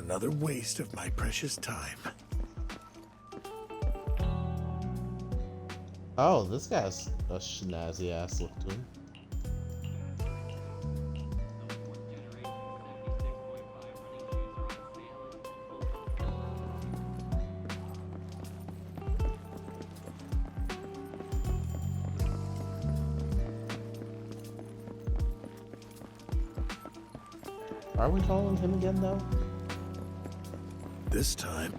Another waste of my precious time. Oh, this guy's a snazzy ass look to him. Are we calling him again, though? This time,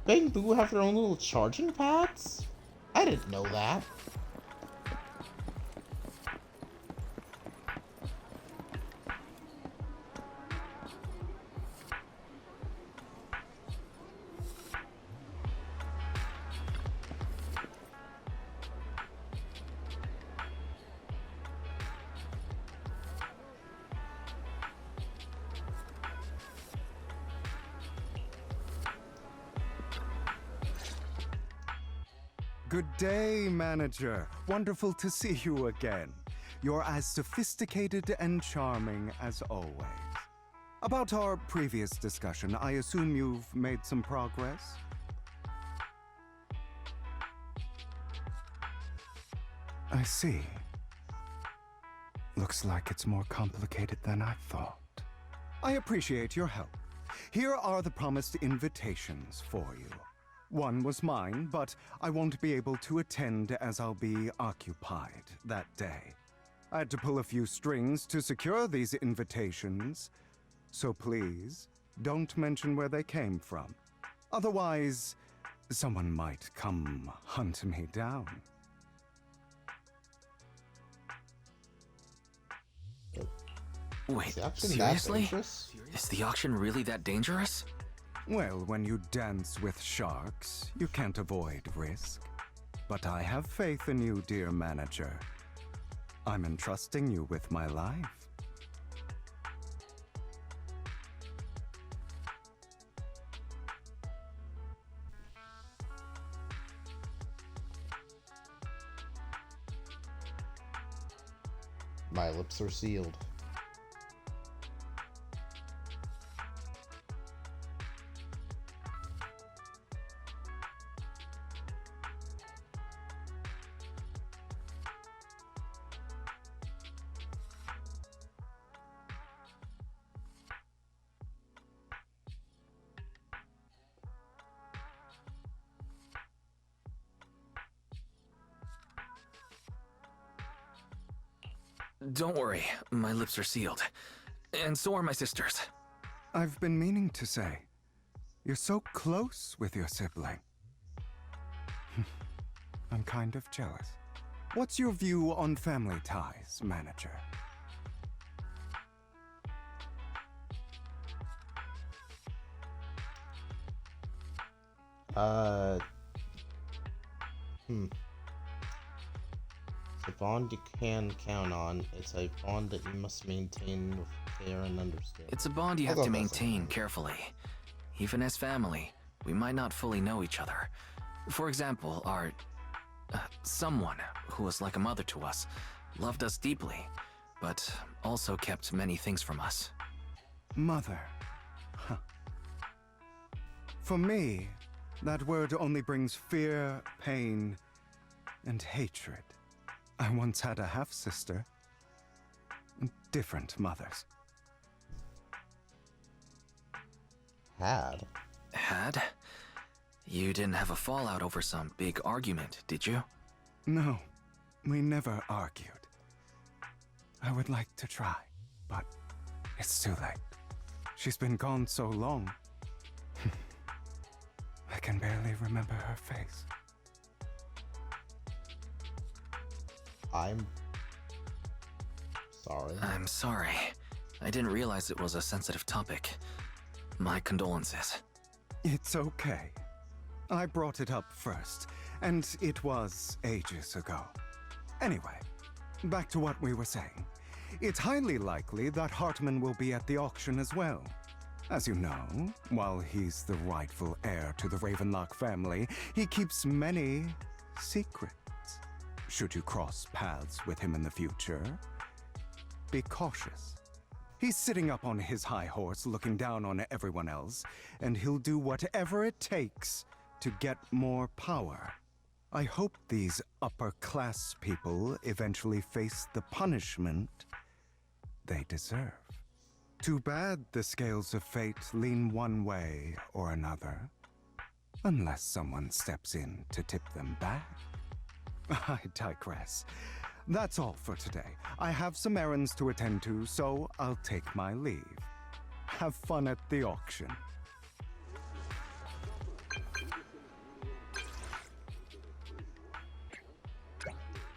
They do have their own little charging pads? I didn't know that. Good day, manager. Wonderful to see you again. You're as sophisticated and charming as always. About our previous discussion, I assume you've made some progress? I see. Looks like it's more complicated than I thought. I appreciate your help. Here are the promised invitations for you. One was mine, but I won't be able to attend as I'll be occupied that day. I had to pull a few strings to secure these invitations, so please, don't mention where they came from. Otherwise, someone might come hunt me down. Wait, Is the auction that seriously? dangerous? Is the auction really that dangerous? Well, when you dance with sharks, you can't avoid risk. But I have faith in you, dear manager. I'm entrusting you with my life. My lips are sealed. Don't worry, my lips are sealed. And so are my sisters. I've been meaning to say, you're so close with your sibling. I'm kind of jealous. What's your view on family ties, manager? It's a bond you can count on. It's a bond that you must maintain with care and understanding. It's a bond you have to maintain carefully. Even as family, we might not fully know each other. For example, our... someone who was like a mother to us, loved us deeply, but also kept many things from us. Mother. Huh. For me, that word only brings fear, pain, and hatred. I once had a half-sister. Different mothers. Had? Had? You didn't have a fallout over some big argument, did you? No, we never argued. I would like to try, but it's too late. She's been gone so long. I can barely remember her face. I'm sorry. I'm sorry. I didn't realize it was a sensitive topic. My condolences. It's okay. I brought it up first, and it was ages ago. Anyway, back to what we were saying. It's highly likely that Hartman will be at the auction as well. As you know, while he's the rightful heir to the Ravenlock family, he keeps many secrets. Should you cross paths with him in the future, be cautious. He's sitting up on his high horse looking down on everyone else, and he'll do whatever it takes to get more power. I hope these upper-class people eventually face the punishment they deserve. Too bad the scales of fate lean one way or another, unless someone steps in to tip them back. I digress. That's all for today. I have some errands to attend to, so I'll take my leave. Have fun at the auction.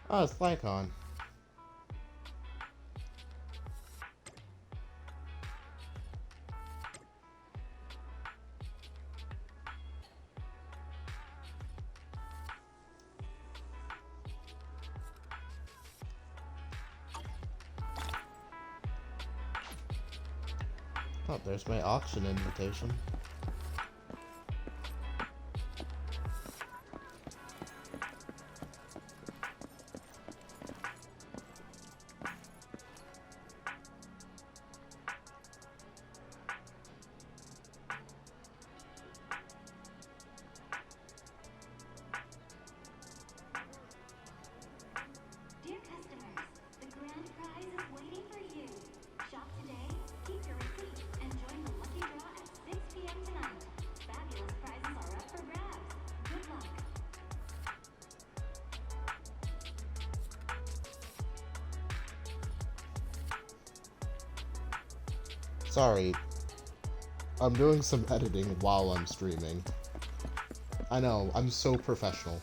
Oh, it's Lycaon. Oh, there's my auction invitation. Dear customers, the grand prize is waiting for you. Shop today, keep your receipt, and join the lucky draw at 6 p.m. tonight. Fabulous prizes are up for grabs. Good luck. Sorry. I'm doing some editing while I'm streaming. I know, I'm so professional.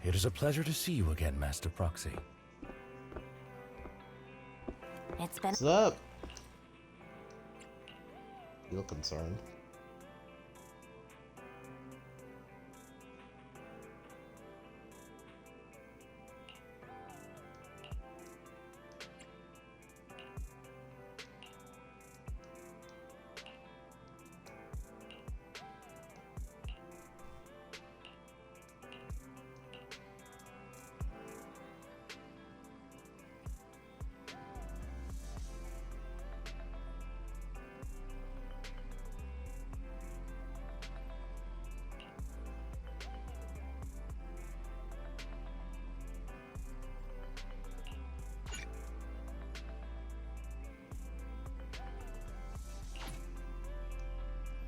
It is a pleasure to see you again, Master Proxy. It's been What's up? You look concerned.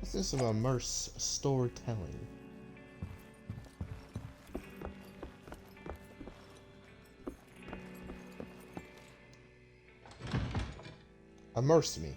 This is some immerse storytelling. Immerse me.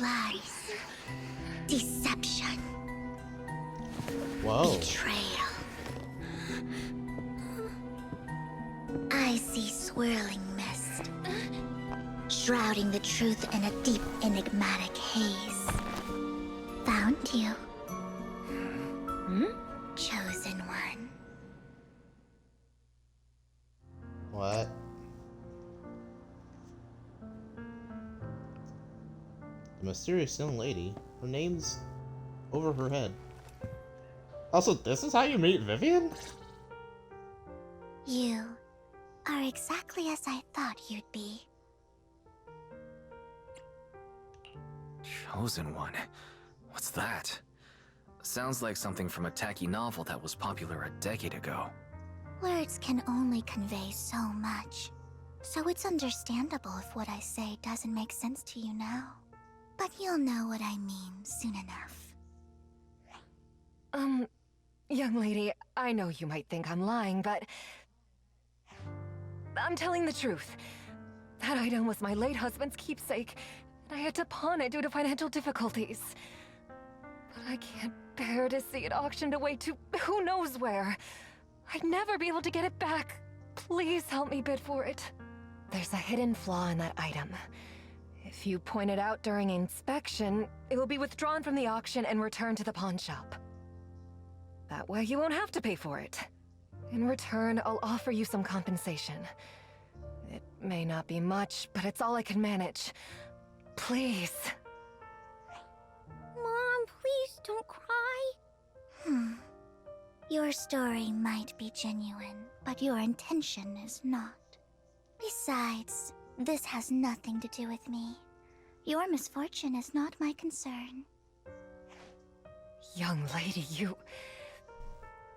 Lies. Deception. Whoa. Betrayal. I see swirling mist, shrouding the truth in a deep, enigmatic haze. Found you. Chosen one. What? The mysterious young lady. Her name's over her head. Also, this is how you meet Vivian? You are exactly as I thought you'd be. Chosen one? What's that? Sounds like something from a tacky novel that was popular a decade ago. Words can only convey so much, so it's understandable if what I say doesn't make sense to you now. But you'll know what I mean soon enough. Young lady, I know you might think I'm lying, but I'm telling the truth. That item was my late husband's keepsake, and I had to pawn it due to financial difficulties. But I can't bear to see it auctioned away to who knows where. I'd never be able to get it back. Please help me bid for it. There's a hidden flaw in that item. If you point it out during inspection, it will be withdrawn from the auction and returned to the pawn shop. That way you won't have to pay for it. In return, I'll offer you some compensation. It may not be much, but it's all I can manage. Please. Mom, please don't cry. Your story might be genuine, but your intention is not. Besides, this has nothing to do with me. Your misfortune is not my concern. Young lady,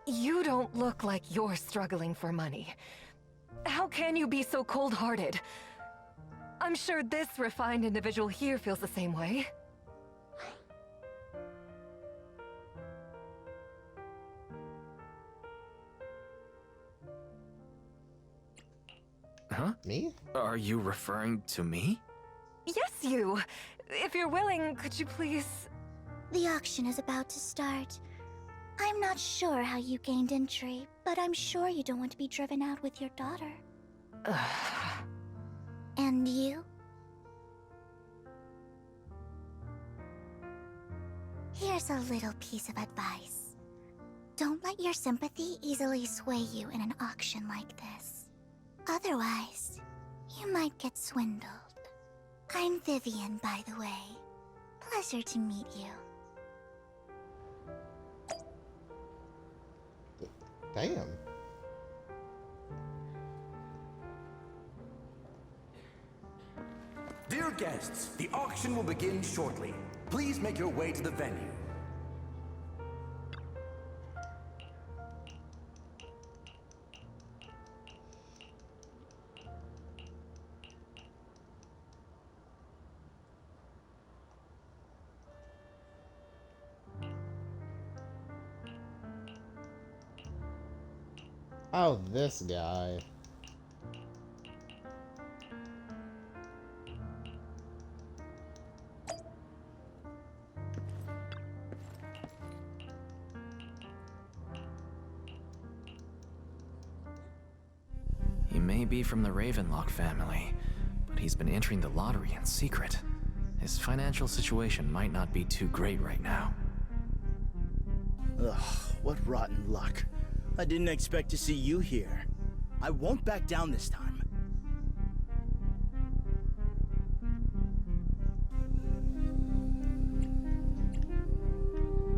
You don't look like you're struggling for money. How can you be so cold-hearted? I'm sure this refined individual here feels the same way. Huh? Me? Are you referring to me? Yes, you! If you're willing, could you please... The auction is about to start. I'm not sure how you gained entry, but I'm sure you don't want to be driven out with your daughter. And you? Here's a little piece of advice. Don't let your sympathy easily sway you in an auction like this. Otherwise, you might get swindled. I'm Vivian, by the way. Pleasure to meet you. Damn. Dear guests, the auction will begin shortly. Please make your way to the venue. Oh, this guy. He may be from the Ravenlock family, but he's been entering the lottery in secret. His financial situation might not be too great right now. Ugh, what rotten luck. I didn't expect to see you here. I won't back down this time.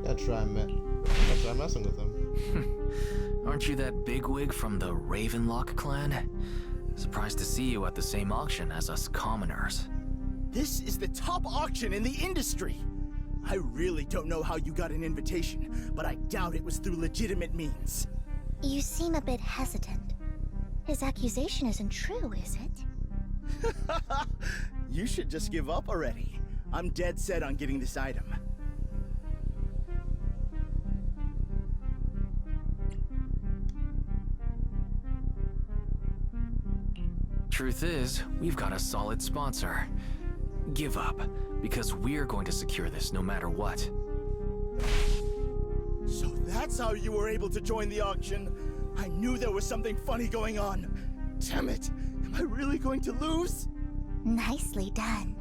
Gotta try messing with him. Aren't you that bigwig from the Ravenlock clan? Surprised to see you at the same auction as us commoners. This is the top auction in the industry. I really don't know how you got an invitation, but I doubt it was through legitimate means. You seem a bit hesitant. His accusation isn't true, is it? You should just give up already. I'm dead set on getting this item. Truth is, we've got a solid sponsor. give up, because we're going to secure this no matter what. So that's how you were able to join the auction. I knew there was something funny going on. Damn it, am I really going to lose? Nicely done.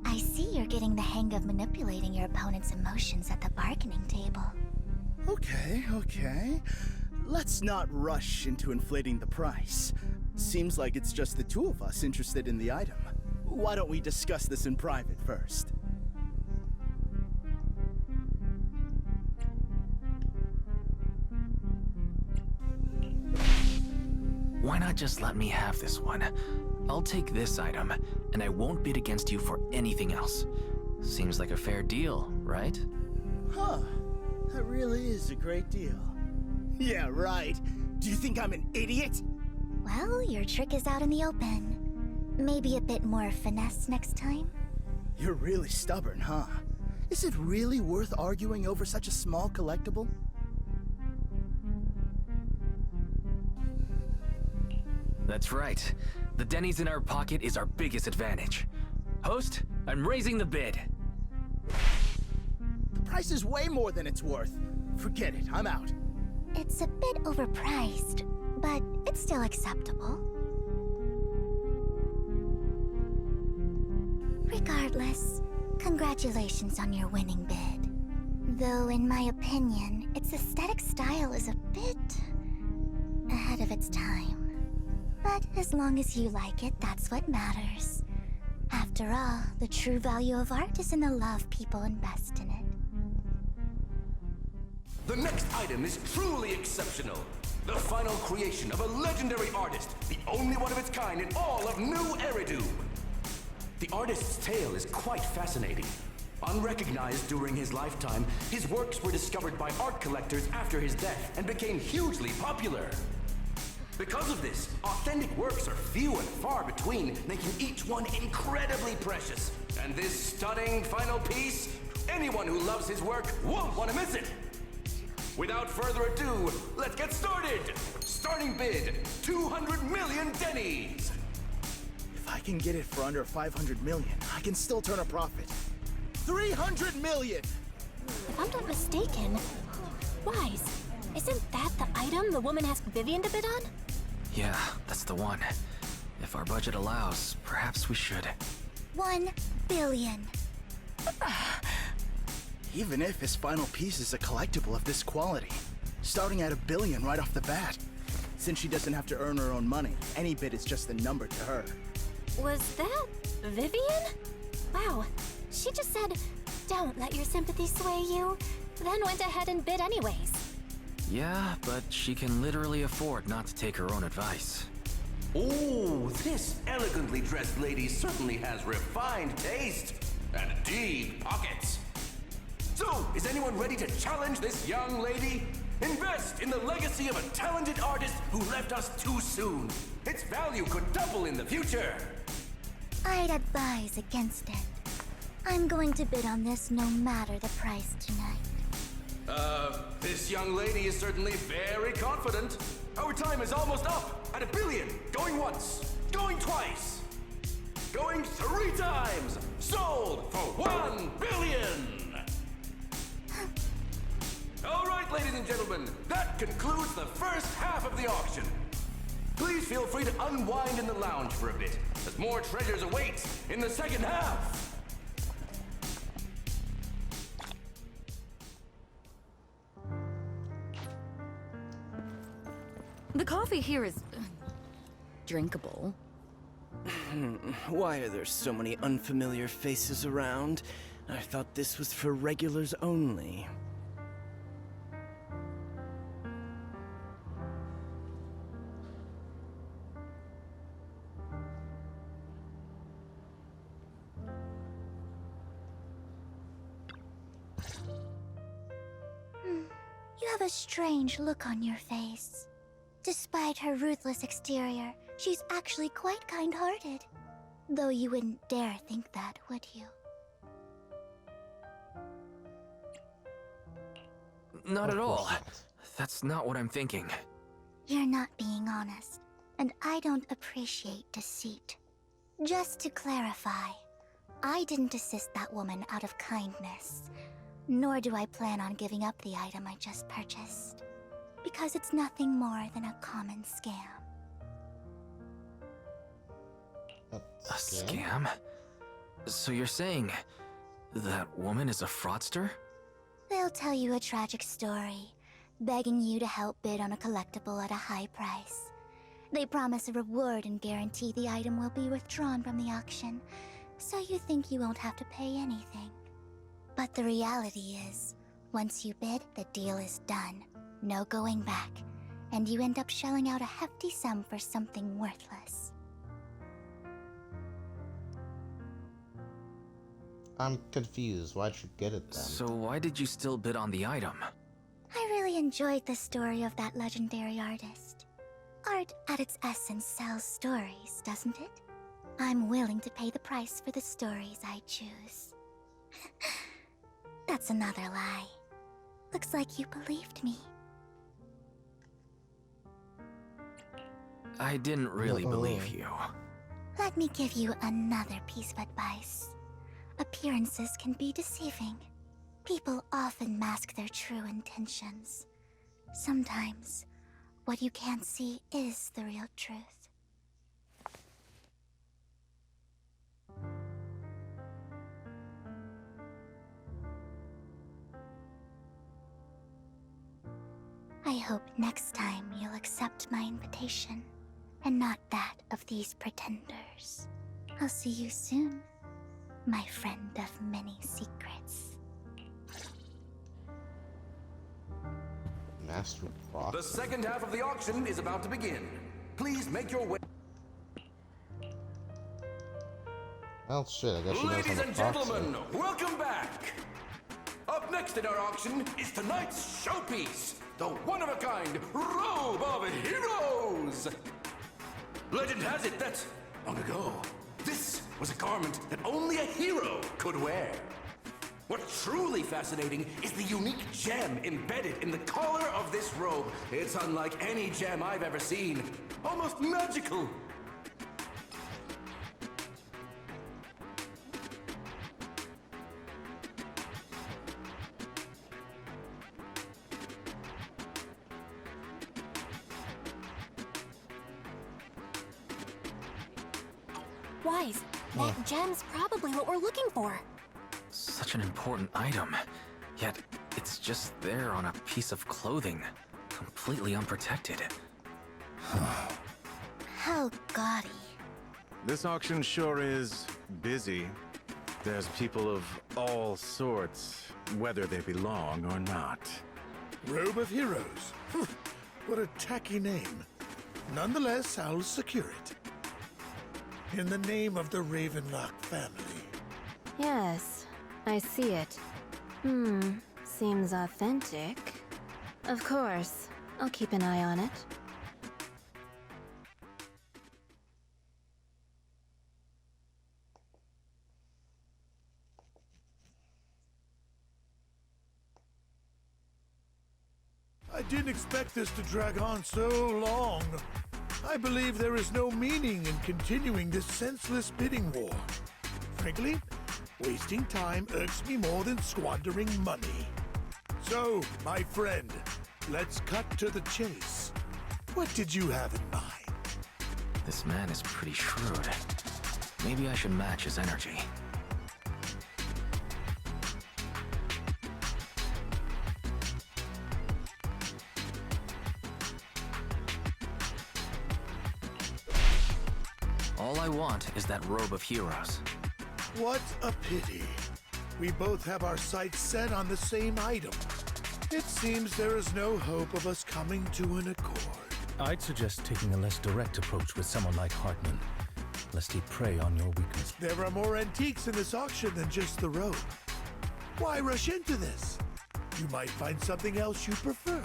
I see you're getting the hang of manipulating your opponent's emotions at the bargaining table. Okay. Let's not rush into inflating the price. Seems like it's just the two of us interested in the item. Why don't we discuss this in private first? Why not just let me have this one? I'll take this item, and I won't bid against you for anything else. Seems like a fair deal, right? Huh. That really is a great deal. Yeah, right. Do you think I'm an idiot? Well, your trick is out in the open. Maybe a bit more finesse next time? You're really stubborn, huh? Is it really worth arguing over such a small collectible? That's right. The Denny's in our pocket is our biggest advantage. Host, I'm raising the bid. The price is way more than it's worth. Forget it, I'm out. It's a bit overpriced, but it's still acceptable. Regardless, congratulations on your winning bid. Though, in my opinion, its aesthetic style is a bit ahead of its time. But as long as you like it, that's what matters. After all, the true value of art is in the love people invest in it. The next item is truly exceptional. The final creation of a legendary artist, the only one of its kind in all of New Eridu. The artist's tale is quite fascinating. Unrecognized during his lifetime, his works were discovered by art collectors after his death and became hugely popular. Because of this, authentic works are few and far between, making each one incredibly precious. And this stunning final piece, anyone who loves his work won't want to miss it. Without further ado, let's get started! Starting bid, 200 million Denny's! If I can get it for under 500 million, I can still turn a profit. 300 million! If I'm not mistaken, Wise, isn't that the item the woman asked Vivian to bid on? Yeah, that's the one. If our budget allows, perhaps we should. 1 billion. Even if his final piece is a collectible of this quality, starting at $1 billion right off the bat. Since she doesn't have to earn her own money, any bid is just a number to her. Was that Vivian? Wow, she just said, "Don't let your sympathy sway you," then went ahead and bid anyways. Yeah, but she can literally afford not to take her own advice. Oh, this elegantly dressed lady certainly has refined taste and deep pockets. So, is anyone ready to challenge this young lady? Invest in the legacy of a talented artist who left us too soon. Its value could double in the future. I'd advise against it. I'm going to bid on this no matter the price tonight. This young lady is certainly very confident. Our time is almost up at $1 billion. Going once, going twice, going 3 times. Sold for $1 billion. All right, ladies and gentlemen, that concludes the first half of the auction. Please feel free to unwind in the lounge for a bit, as more treasures await in the second half. The coffee here is drinkable. Why are there so many unfamiliar faces around? I thought this was for regulars only. You have a strange look on your face. Despite her ruthless exterior, she's actually quite kind-hearted. Though you wouldn't dare think that, would you? Not at all. That's not what I'm thinking. You're not being honest, and I don't appreciate deceit. Just to clarify, I didn't assist that woman out of kindness, nor do I plan on giving up the item I just purchased, because it's nothing more than a common scam. A scam? So you're saying that woman is a fraudster? They'll tell you a tragic story, begging you to help bid on a collectible at a high price. They promise a reward and guarantee the item will be withdrawn from the auction, so you think you won't have to pay anything. But the reality is, once you bid, the deal is done. No going back, and you end up shelling out a hefty sum for something worthless. I'm confused. Why'd you get it then? So why did you still bid on the item? I really enjoyed the story of that legendary artist. Art, at its essence, sells stories, doesn't it? I'm willing to pay the price for the stories I choose. That's another lie. Looks like you believed me. I didn't really believe you. Let me give you another piece of advice. Appearances can be deceiving. People often mask their true intentions. Sometimes, what you can't see is the real truth. I hope next time you'll accept my invitation, and not that of these pretenders. I'll see you soon, my friend of many secrets. Master Proxy. The second half of the auction is about to begin. Please make your way. Well, shit, I guess she knows Ladies I'm a and proxy. gentlemen, welcome back! Up next in our auction is tonight's showpiece, the one-of-a-kind Robe of Heroes! Legend has it that, long ago, this was a garment that only a hero could wear. What's truly fascinating is the unique gem embedded in the collar of this robe. It's unlike any gem I've ever seen. Almost magical. Wise, that gem's probably what we're looking for. Such an important item, yet it's just there on a piece of clothing, completely unprotected. How gaudy. This auction sure is busy. There's people of all sorts, whether they belong or not. Robe of Heroes. What a tacky name. Nonetheless, I'll secure it. In the name of the Ravenlock family. Yes, I see it. Seems authentic. Of course, I'll keep an eye on it. I didn't expect this to drag on so long. I believe there is no meaning in continuing this senseless bidding war. Frankly, wasting time irks me more than squandering money. So, my friend, let's cut to the chase. What did you have in mind? This man is pretty shrewd. Maybe I should match his energy. All I want is that Robe of Heroes. What a pity. We both have our sights set on the same item. It seems there is no hope of us coming to an accord. I'd suggest taking a less direct approach with someone like Hartman, lest he prey on your weakness. There are more antiques in this auction than just the robe. Why rush into this? You might find something else you prefer.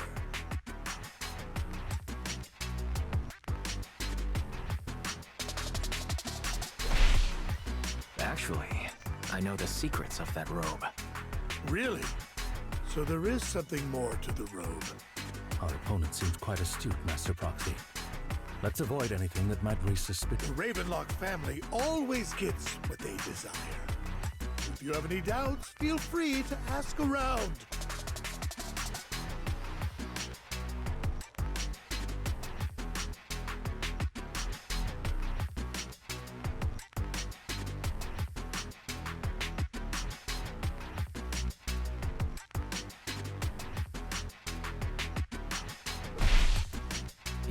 Actually, I know the secrets of that robe. Really? So there is something more to the robe. Our opponent seems quite astute, Master Proxy. Let's avoid anything that might raise suspicion. The Ravenlock family always gets what they desire. If you have any doubts, feel free to ask around.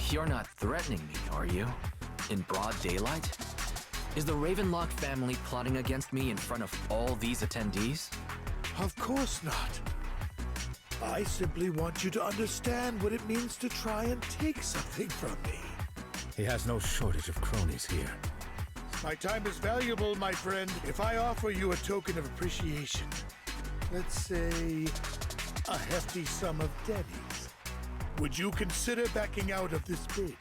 You're not threatening me, are you? In broad daylight? Is the Ravenlock family plotting against me in front of all these attendees? Of course not. I simply want you to understand what it means to try and take something from me. He has no shortage of cronies here. My time is valuable, my friend. If I offer you a token of appreciation, let's say a hefty sum of dennies, would you consider backing out of this bid?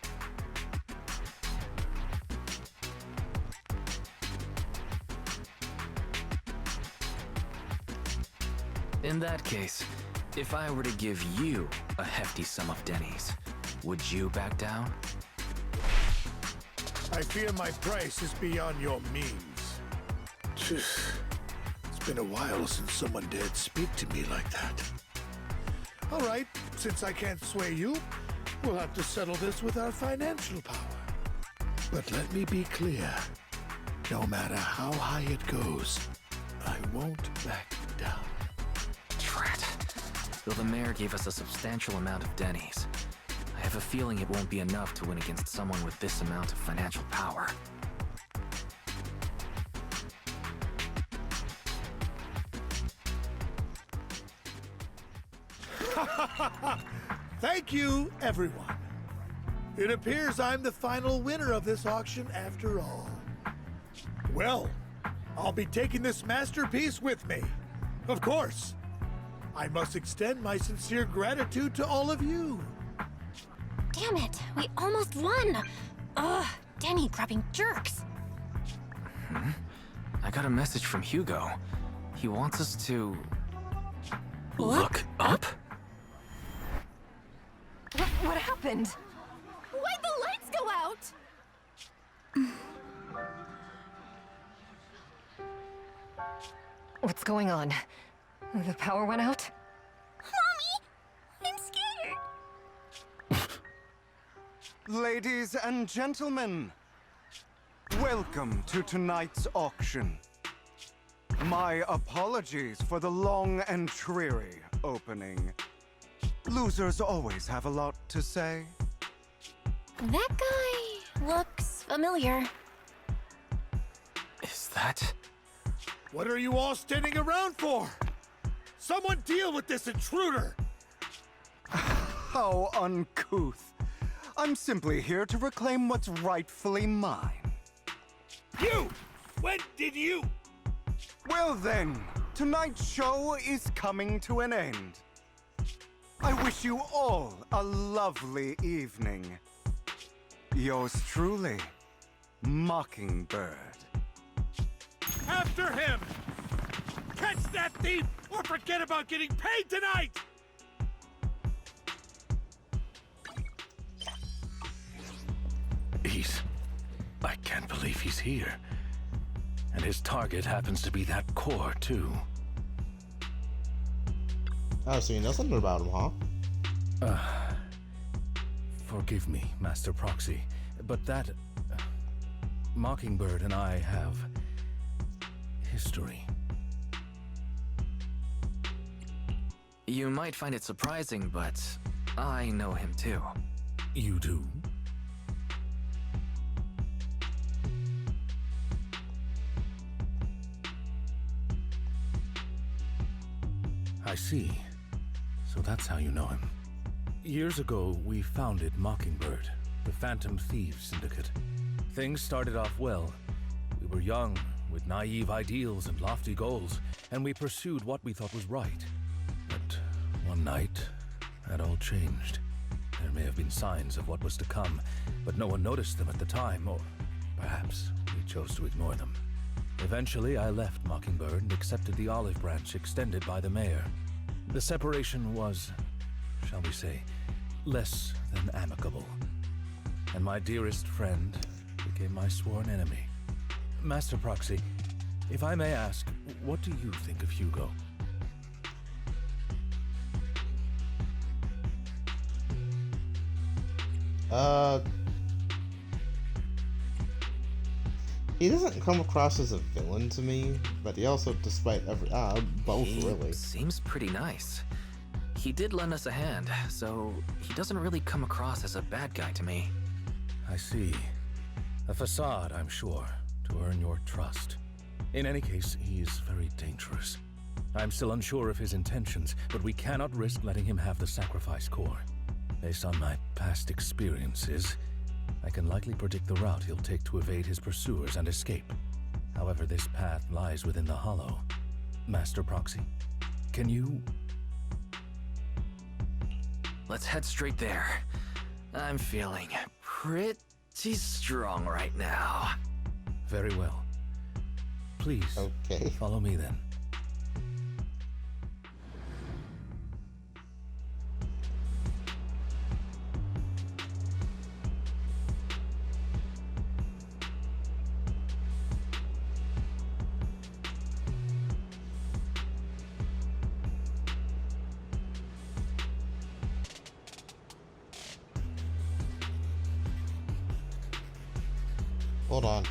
In that case, if I were to give you a hefty sum of dennies, would you back down? I fear my price is beyond your means. It's been a while since someone dared speak to me like that. All right, since I can't sway you, we'll have to settle this with our financial power. But let me be clear. No matter how high it goes, I won't back down. Drat. Though the mayor gave us a substantial amount of dennies, I have a feeling it won't be enough to win against someone with this amount of financial power. Thank you, everyone. It appears I'm the final winner of this auction after all. Well, I'll be taking this masterpiece with me. Of course. I must extend my sincere gratitude to all of you. Damn it, we almost won! Ugh, Denny grabbing jerks. I got a message from Hugo. He wants us to... Look up? What happened? Why'd the lights go out? What's going on? The power went out? Mommy! I'm scared! Ladies and gentlemen, welcome to tonight's auction. My apologies for the long and dreary opening. Losers always have a lot to say. That guy looks familiar. Is that... What are you all standing around for? Someone deal with this intruder! How uncouth. I'm simply here to reclaim what's rightfully mine. You! When did you? Well then, tonight's show is coming to an end. I wish you all a lovely evening. Yours truly, Mockingbird. After him! Catch that thief, or forget about getting paid tonight! I can't believe he's here. And his target happens to be that core, too. Oh, so you know something about him, huh? Forgive me, Master Proxy, but that... Mockingbird and I have... history. You might find it surprising, but I know him too. You do? I see. So that's how you know him. Years ago, we founded Mockingbird, the Phantom Thieves Syndicate. Things started off well. We were young, with naive ideals and lofty goals, and we pursued what we thought was right. But one night, that all changed. There may have been signs of what was to come, but no one noticed them at the time, or perhaps we chose to ignore them. Eventually, I left Mockingbird and accepted the olive branch extended by the mayor. The separation was, shall we say, less than amicable. And my dearest friend became my sworn enemy. Master Proxy, If I may ask, what do you think of Hugo? He doesn't come across as a villain to me, but he also, despite both really. Seems pretty nice. He did lend us a hand, so he doesn't really come across as a bad guy to me. I see. A facade, I'm sure, to earn your trust. In any case, he is very dangerous. I'm still unsure of his intentions, but we cannot risk letting him have the sacrifice core. Based on my past experiences, I can likely predict the route he'll take to evade his pursuers and escape. However, this path lies within the Hollow. Master Proxy, can you... Let's head straight there. I'm feeling pretty strong right now. Very well. Please, follow me then. Hold on.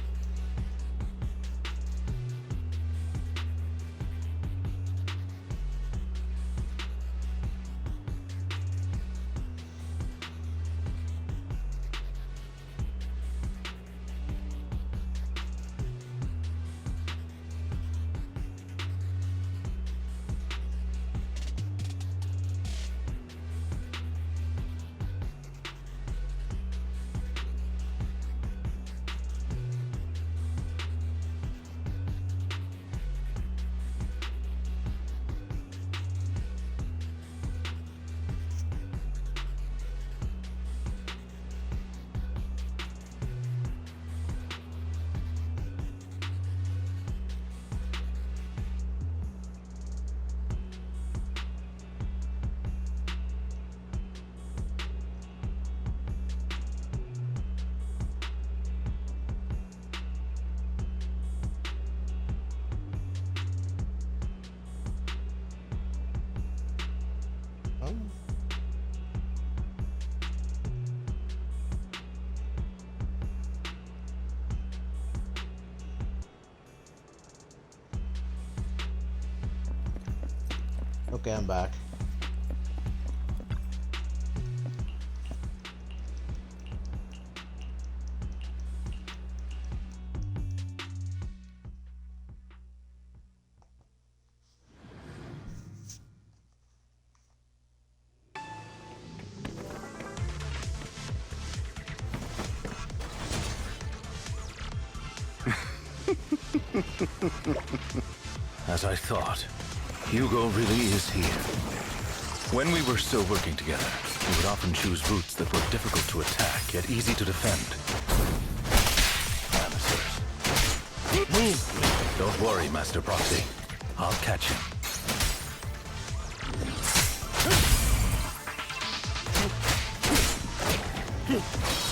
Okay, I'm back. As I thought, Hugo really is here. When we were still working together, we would often choose routes that were difficult to attack, yet easy to defend. Amateurs. Don't worry, Master Proxy. I'll catch him.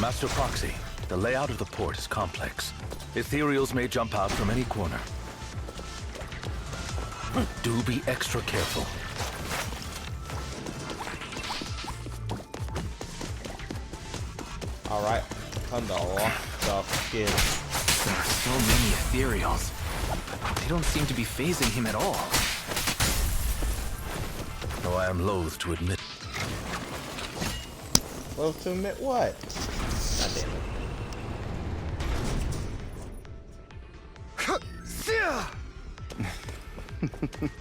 Master Proxy, the layout of the port is complex. Ethereals may jump out from any corner. Do be extra careful. Alright, time to lock the skin. There are so many Ethereals. They don't seem to be phasing him at all. Though I am loath to admit. Loath to admit what? God damn it.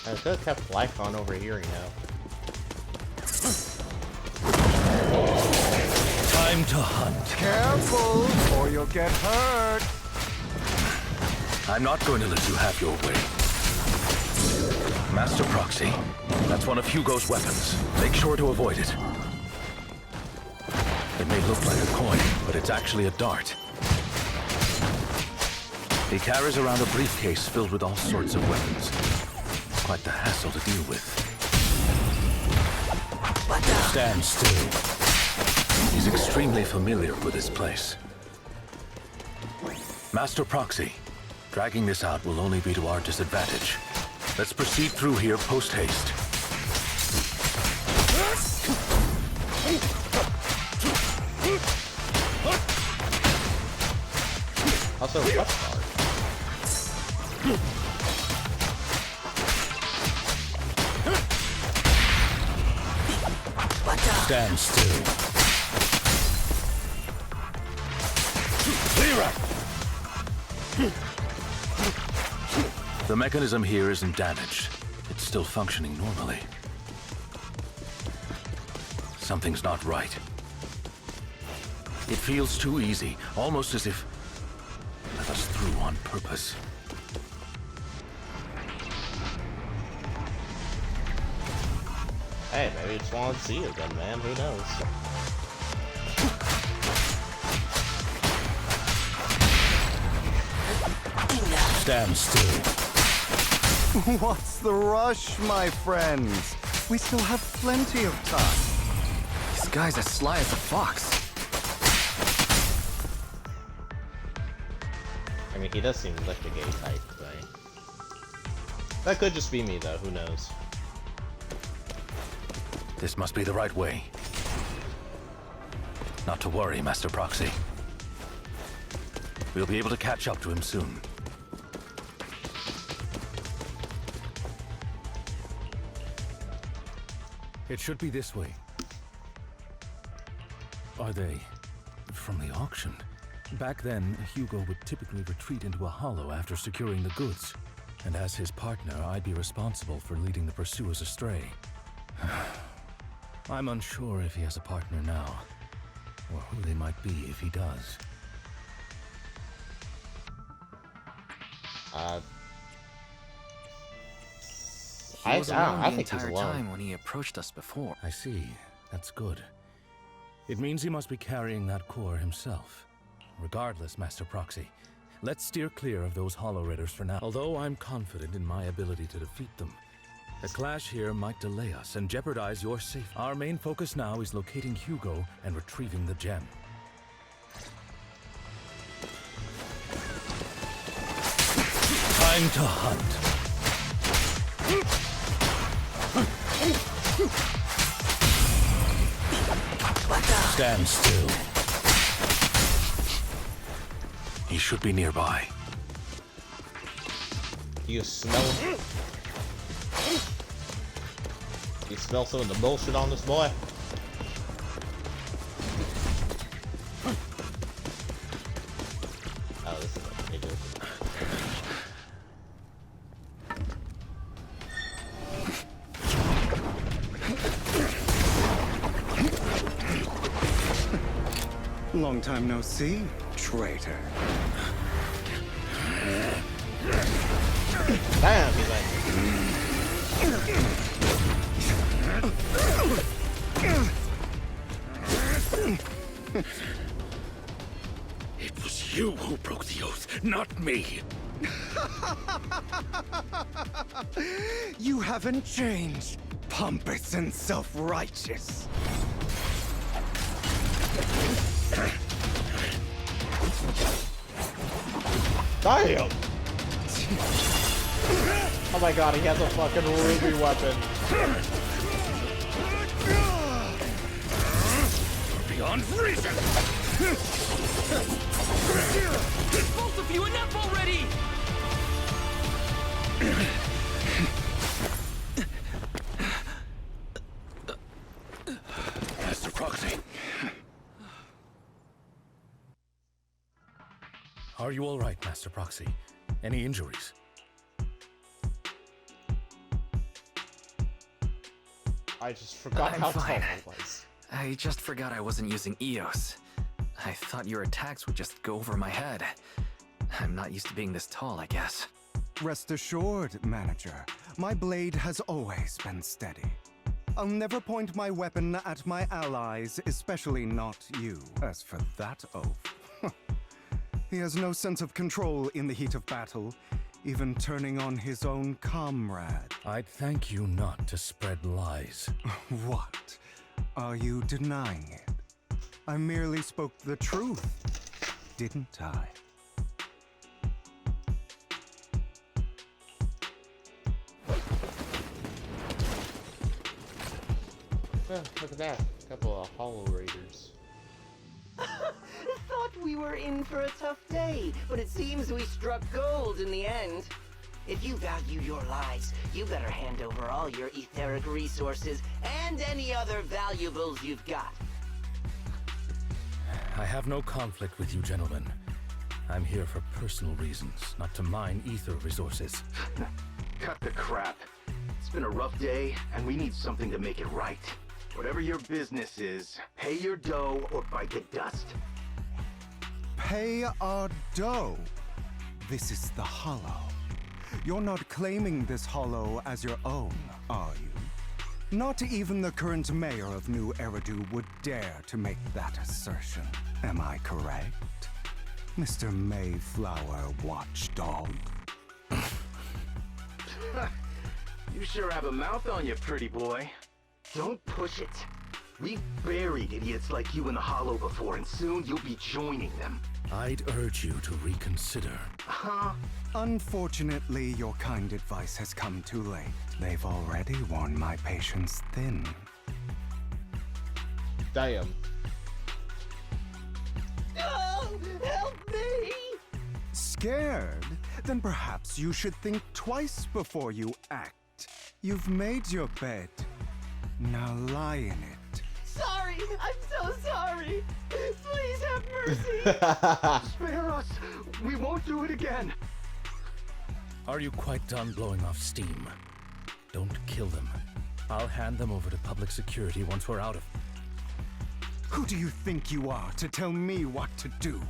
I could have kept Lycaon over here, you know. Time to hunt. Careful, or you'll get hurt. I'm not going to let you have your way. Master Proxy, that's one of Hugo's weapons. Make sure to avoid it. It may look like a coin, but it's actually a dart. He carries around a briefcase filled with all sorts of weapons. Quite the hassle to deal with. Stand still. He's extremely familiar with this place. Master Proxy, dragging this out will only be to our disadvantage. Let's proceed through here post-haste. Also, what part? Stand still. Clear up! The mechanism here isn't damaged. It's still functioning normally. Something's not right. It feels too easy, almost as if let us through on purpose. Hey, maybe it's wanted to see it again, man. Who knows? Stand still. What's the rush, my friends? We still have plenty of time. This guy's as sly as a fox. I mean, he does seem like a gay type, right? That could just be me, though. Who knows? This must be the right way. Not to worry, Master Proxy. We'll be able to catch up to him soon. It should be this way. Are they from the auction? Back then, Hugo would typically retreat into a hollow after securing the goods. And as his partner, I'd be responsible for leading the pursuers astray. I'm unsure if he has a partner now, or who they might be if he does. He was alone I the think he's entire alone. time when he approached us before. I see. That's good. It means he must be carrying that core himself. Regardless, Master Proxy, let's steer clear of those Hollow Raiders for now. Although I'm confident in my ability to defeat them, a clash here might delay us and jeopardize your safety. Our main focus now is locating Hugo and retrieving the gem. Time to hunt. Stand still. He should be nearby. You smell it? You smell some of the bullshit on this boy? Oh, this is what they do. Long time no see, traitor. Damn, he's like... It was you who broke the oath, not me. You haven't changed, pompous and self-righteous. Damn! Oh my god, he has a fucking ruby weapon. Beyond reason! Both of you, enough already! Master Proxy. Are you all right, Master Proxy? Any injuries? I just forgot I'm how tall fine. I was. I just forgot I wasn't using EOS. I thought your attacks would just go over my head. I'm not used to being this tall, I guess. Rest assured, manager. My blade has always been steady. I'll never point my weapon at my allies, especially not you. As for that oaf, he has no sense of control in the heat of battle, even turning on his own comrade. I'd thank you not to spread lies. What? Are you denying it? I merely spoke the truth, didn't I? Oh, look at that. A couple of Hollow Raiders. Thought we were in for a tough day, but it seems we struck gold in the end. If you value your lives, you better hand over all your etheric resources and any other valuables you've got. I have no conflict with you, gentlemen. I'm here for personal reasons, not to mine ether resources. Cut the crap. It's been a rough day, and we need something to make it right. Whatever your business is, pay your dough or bite the dust. Pay our dough. This is the Hollow. You're not claiming this Hollow as your own, are you? Not even the current mayor of New Eridu would dare to make that assertion. Am I correct, Mr. Mayflower Watchdog? You sure have a mouth on you, pretty boy. Don't push it. We've buried idiots like you in the Hollow before, and soon you'll be joining them. I'd urge you to reconsider. Huh? Unfortunately, your kind advice has come too late. They've already worn my patience thin. Damn. Oh, help me! Scared? Then perhaps you should think twice before you act. You've made your bed. Now lie in it. Sorry, I'm so sorry. Please have mercy. Spare us. We won't do it again. Are you quite done blowing off steam? Don't kill them. I'll hand them over to public security once we're out of... Who do you think you are to tell me what to do?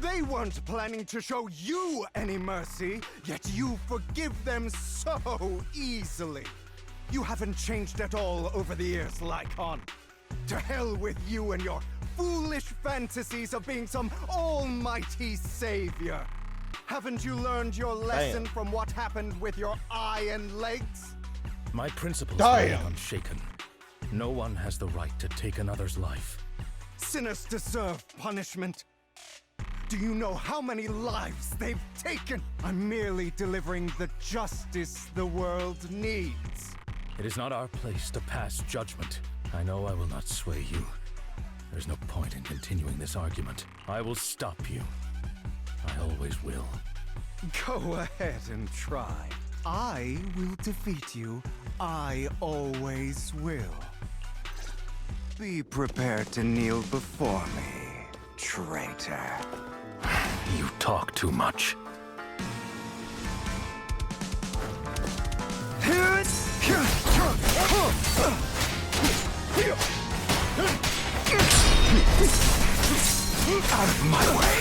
They weren't planning to show you any mercy, yet you forgive them so easily. You haven't changed at all over the years, Lycaon. To hell with you and your foolish fantasies of being some almighty savior. Haven't you learned your lesson from what happened with your eye and legs? My principles remain unshaken. No one has the right to take another's life. Sinners deserve punishment. Do you know how many lives they've taken? I'm merely delivering the justice the world needs. It is not our place to pass judgment. I know I will not sway you. There's no point in continuing this argument. I will stop you. I always will. Go ahead and try. I will defeat you. I always will. Be prepared to kneel before me, traitor. You talk too much. Out of my way!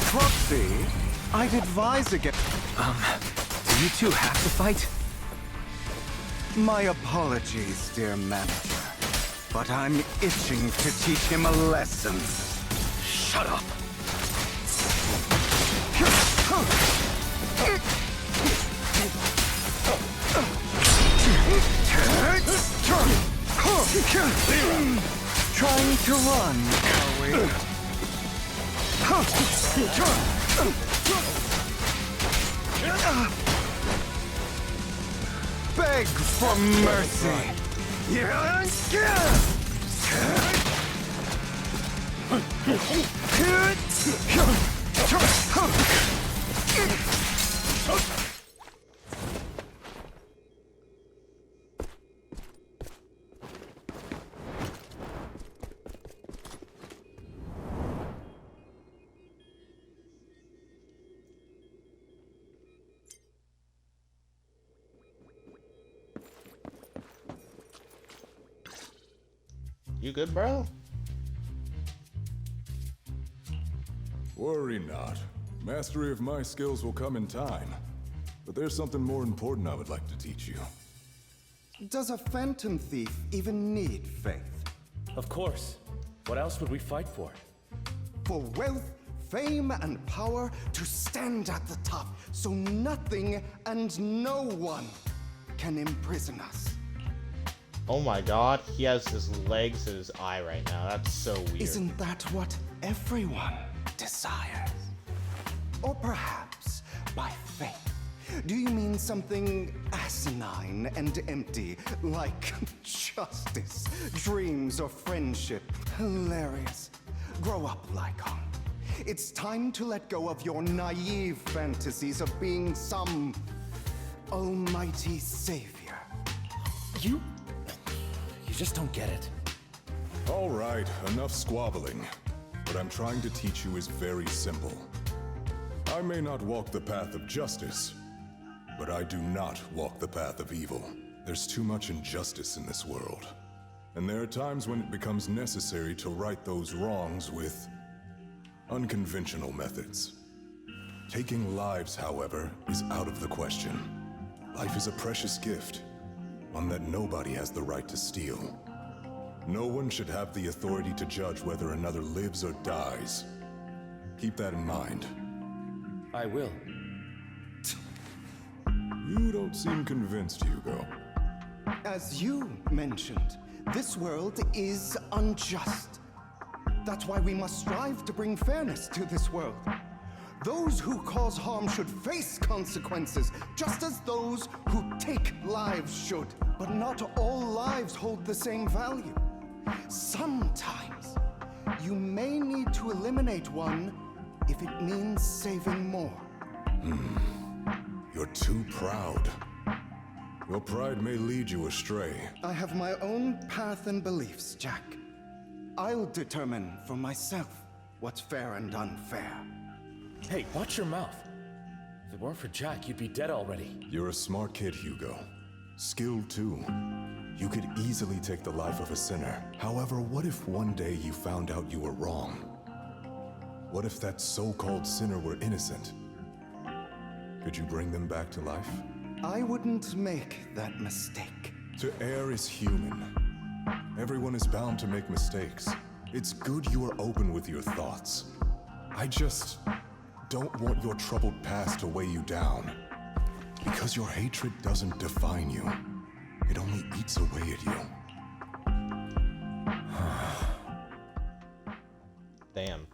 Proxy, I'd advise against... Do you two have to fight? My apologies, dear manager. But I'm itching to teach him a lesson. Shut up! Trying to run, are we? Beg for mercy. You good, bro? Worry not. Mastery of my skills will come in time. But there's something more important I would like to teach you. Does a phantom thief even need faith? Of course. What else would we fight for? For wealth, fame, and power to stand at the top so nothing and no one can imprison us. Oh my god, he has his legs in his eye right now. That's so weird. Isn't that what everyone desires? Or perhaps by faith. Do you mean something asinine and empty, like justice, dreams, or friendship? Hilarious. Grow up, Lycaon. It's time to let go of your naive fantasies of being some almighty savior. You just don't get it. All right, enough squabbling. What I'm trying to teach you is very simple. I may not walk the path of justice, but I do not walk the path of evil. There's too much injustice in this world. And there are times when it becomes necessary to right those wrongs with unconventional methods. Taking lives, however, is out of the question. Life is a precious gift, one that nobody has the right to steal. No one should have the authority to judge whether another lives or dies. Keep that in mind. I will. You don't seem convinced, Hugo. As you mentioned, this world is unjust. That's why we must strive to bring fairness to this world. Those who cause harm should face consequences, just as those who take lives should. But not all lives hold the same value. Sometimes, you may need to eliminate one if it means saving more. You're too proud. Your pride may lead you astray. I have my own path and beliefs, Jack. I'll determine for myself what's fair and unfair. Hey, watch your mouth. If it weren't for Jack, you'd be dead already. You're a smart kid, Hugo. Skilled too. You could easily take the life of a sinner. However, what if one day you found out you were wrong? What if that so-called sinner were innocent? Could you bring them back to life? I wouldn't make that mistake. To err is human. Everyone is bound to make mistakes. It's good you are open with your thoughts. I just don't want your troubled past to weigh you down. Because your hatred doesn't define you. It only eats away at you. Damn.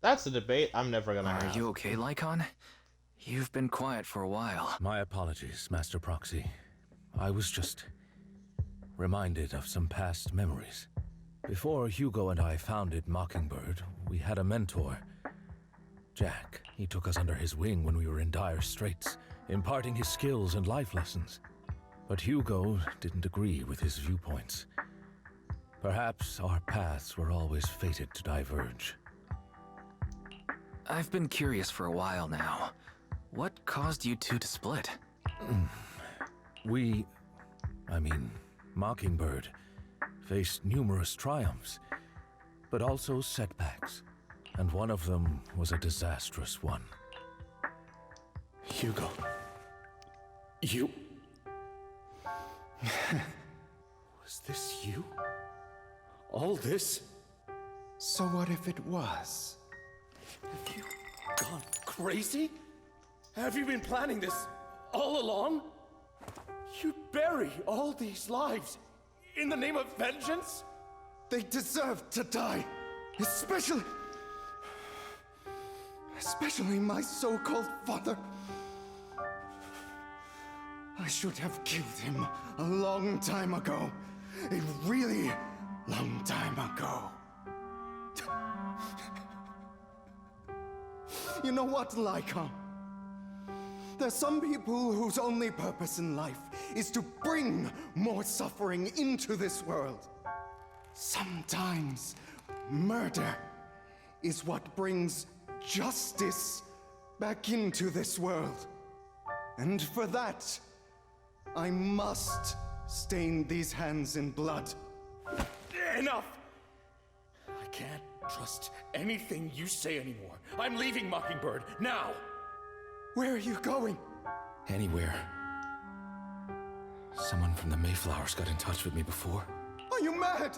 That's a debate I'm never gonna have. Are you okay, Lycaon? You've been quiet for a while. My apologies, Master Proxy. I was just reminded of some past memories. Before Hugo and I founded Mockingbird, we had a mentor, Jack. He took us under his wing when we were in dire straits, imparting his skills and life lessons. But Hugo didn't agree with his viewpoints. Perhaps our paths were always fated to diverge. I've been curious for a while now. What caused you two to split? Mockingbird faced numerous triumphs, but also setbacks, and one of them was a disastrous one. Hugo. You... Was this you? All this? So what if it was? Have you gone crazy? Have you been planning this all along? You'd bury all these lives in the name of vengeance? They deserve to die. Especially my so-called father. I should have killed him a long time ago. A really long time ago. You know what, Lycaon? There's some people whose only purpose in life is to bring more suffering into this world. Sometimes murder is what brings justice back into this world. And for that, I must stained these hands in blood. Enough! I can't trust anything you say anymore. I'm leaving Mockingbird, now! Where are you going? Anywhere. Someone from the Mayflowers got in touch with me before. Are you mad?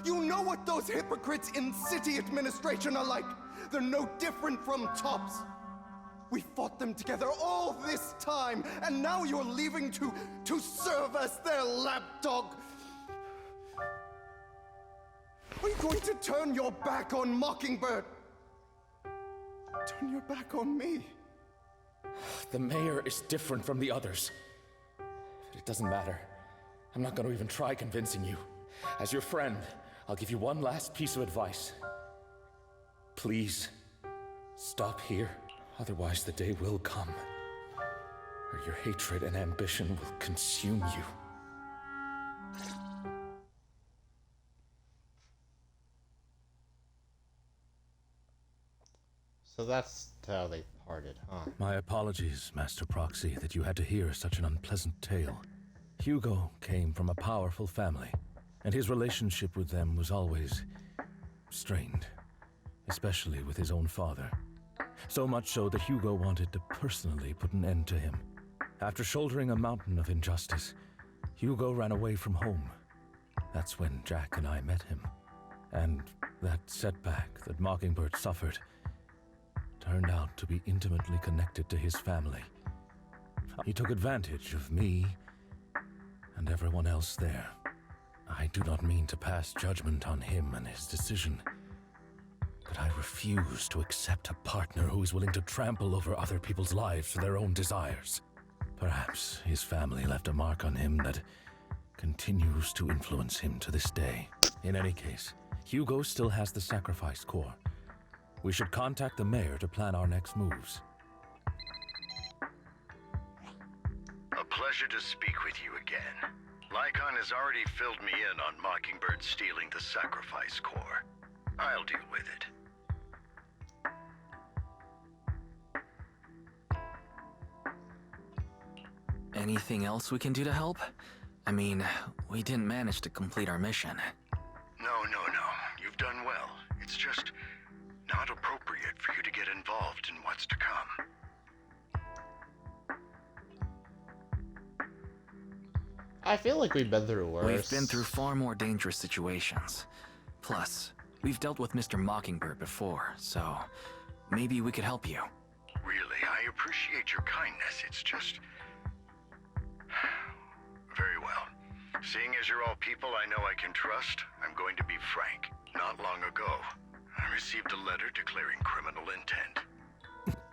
You know what those hypocrites in city administration are like. They're no different from tops. We fought them together all this time, and now you're leaving to serve as their lapdog. Are you going to turn your back on Mockingbird? Turn your back on me. The mayor is different from the others. But it doesn't matter. I'm not going to even try convincing you. As your friend, I'll give you one last piece of advice. Please, stop here. Otherwise, the day will come where your hatred and ambition will consume you. So that's how they parted, huh? My apologies, Master Proxy, that you had to hear such an unpleasant tale. Hugo came from a powerful family, and his relationship with them was always strained, especially with his own father. So much so that Hugo wanted to personally put an end to him. After shouldering a mountain of injustice, Hugo ran away from home. That's when Jack and I met him. And that setback that Mockingbird suffered turned out to be intimately connected to his family. He took advantage of me and everyone else there. I do not mean to pass judgment on him and his decision, but I refuse to accept a partner who is willing to trample over other people's lives for their own desires. Perhaps his family left a mark on him that continues to influence him to this day. In any case, Hugo still has the sacrifice core. We should contact the mayor to plan our next moves. A pleasure to speak with you again. Lycaon has already filled me in on Mockingbird stealing the sacrifice core. I'll deal with it. Anything else we can do to help? I mean, we didn't manage to complete our mission. No. You've done well. It's just not appropriate for you to get involved in what's to come. I feel like we've been through worse. We've been through far more dangerous situations. Plus, we've dealt with Mr. Mockingbird before, so maybe we could help you. Really, I appreciate your kindness. It's just... Very well. Seeing as you're all people I know I can trust, I'm going to be frank. Not long ago, I received a letter declaring criminal intent.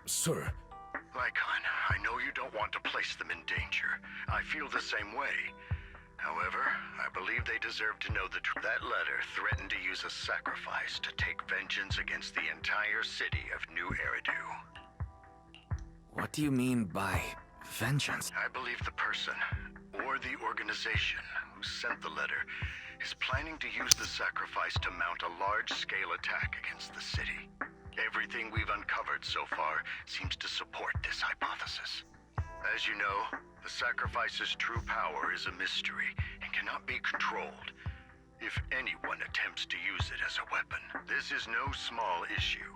Sir. Lycaon, I know you don't want to place them in danger. I feel the same way. However, I believe they deserve to know the truth. That letter threatened to use a sacrifice to take vengeance against the entire city of New Eridu. What do you mean by vengeance? I believe the person, or the organization, who sent the letter is planning to use the sacrifice to mount a large-scale attack against the city. Everything we've uncovered so far seems to support this hypothesis. As you know, the sacrifice's true power is a mystery and cannot be controlled. If anyone attempts to use it as a weapon, this is no small issue.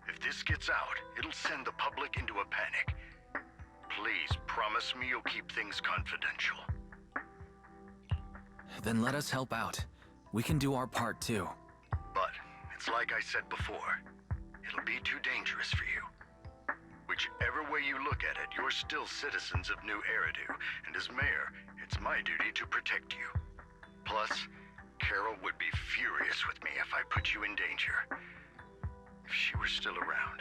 If this gets out, it'll send the public into a panic. Please promise me you'll keep things confidential. Then let us help out. We can do our part too. But it's like I said before. It'll be too dangerous for you. Whichever way you look at it, you're still citizens of New Eridu, and as mayor, it's my duty to protect you. Plus, Carol would be furious with me if I put you in danger. If she were still around.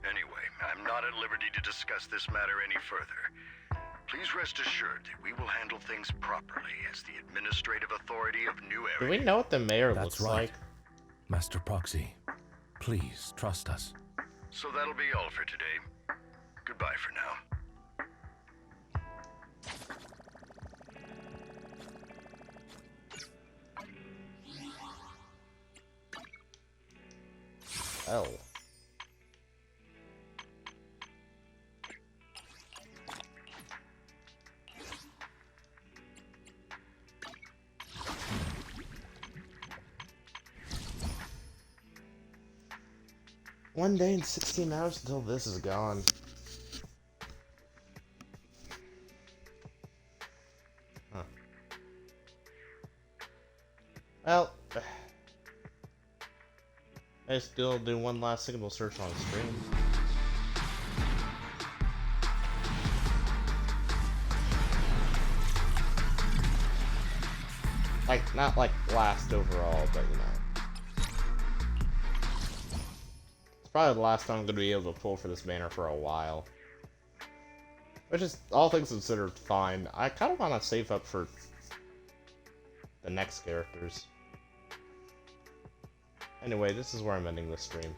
Anyway, I'm not at liberty to discuss this matter any further. Please rest assured that we will handle things properly as the administrative authority of New Eridu. Do we know what the mayor That's looks right. like? Master Proxy, please trust us. So that'll be all for today. Goodbye for now. Oh. One day and 16 hours until this is gone. Huh. Well, I still do one last signal search on stream. Like, not like last overall, but you know. It's probably the last time I'm going to be able to pull for this banner for a while. Which is, all things considered, fine. I kind of want to save up for the next characters. Anyway, this is where I'm ending this stream.